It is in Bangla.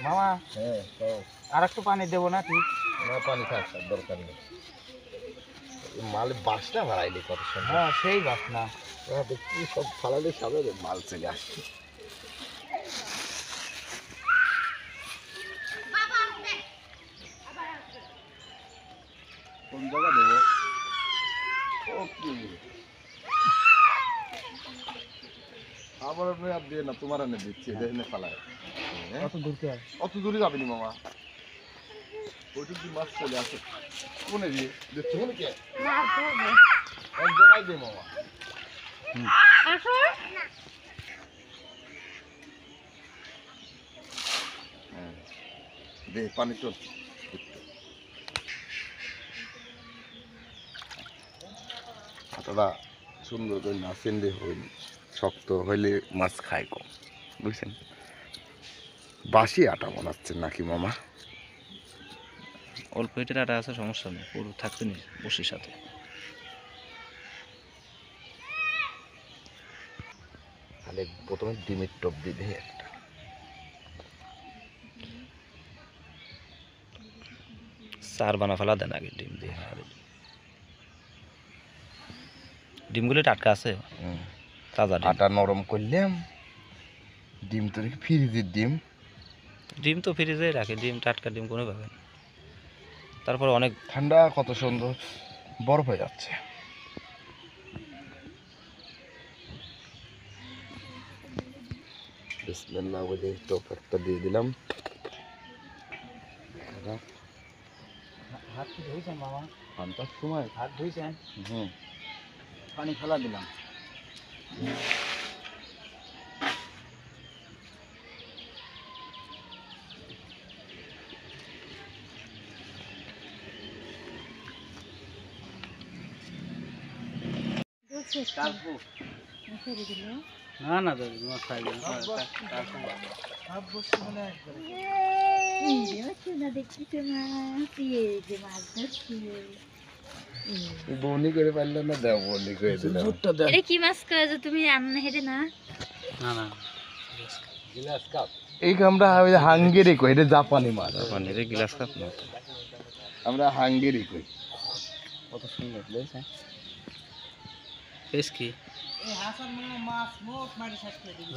মামা হ্যাঁ আর একটু পানি দেবো না ঠিক? না, পানি থাক, দরকার নেই। মাল বাসটা বাড়াইলে কত সুন্দর। হ্যাঁ সেই বাস না। দেখছি সব ফালালে সামনে মাল চলে আসছে। কোন জায়গা দেবো? ওকে, আবার আপনি আর দিয়ে না, তোমার এনে দিচ্ছি, এটা এনে ফালায়। কত দূর কে? অত দূরে যাবেনি মামা, ওইটুক দিয়ে মাছ চলে আসে। কোনে দিয়ে দেখছো কোনে কে? এক জায়গায় দে মামা। হ্যাঁ দে, পানি চল। হাতটা সুন্দর করে নাচেন দে, হইলে শক্ত হইলে মাছ খায় কম, বুঝছেন? বাসি আটা বানাচ্ছেন নাকি মামা? অল্প এটার আটা আছে, সমস্যা নেই, পুরো থাকতে নেই বসির সাথে। তাহলে প্রথমে ডিমের টপ দিয়ে দে একটা। চার বানা ফেলা দেন আগে ডিম দিয়ে। ডিমগুলো টাটকা আছে, তাজা ডিম। আটা নরম করলাম, ডিম তো দেখি ফ্রিজের ডিম। ডিম তো ফ্রিজে রাখে, ডিম টাটকা ডিম কোনো পাবেন। তারপর অনেক ঠান্ডা, কত সুন্দর বরফ হয়ে যাচ্ছে। বিসমিল্লাহ বলে টপ একটা দিয়ে দিলাম। হাত কি ধুইছেন মামা? ঘন্টার সময় হাত ধুইছেন? হুম, পানি ফেলা দিলাম। না না দাদা তোমার খাই বনি করে পারলে না, দেও বনি করে দিলাম। এটা কি মাছ কয় যে তুমি রান্না হেডে না? না না গ্লাস কাপ, এই আমরা হাঙ্গেরি কই, এটা জাপানি মাছ। পানির গ্লাস কাপ না, আমরা হাঙ্গেরি কই। কত সুন্দর দেখছেন? বেশ কি এই হাসান মাছ মোট মারি শেষ করে দিবি।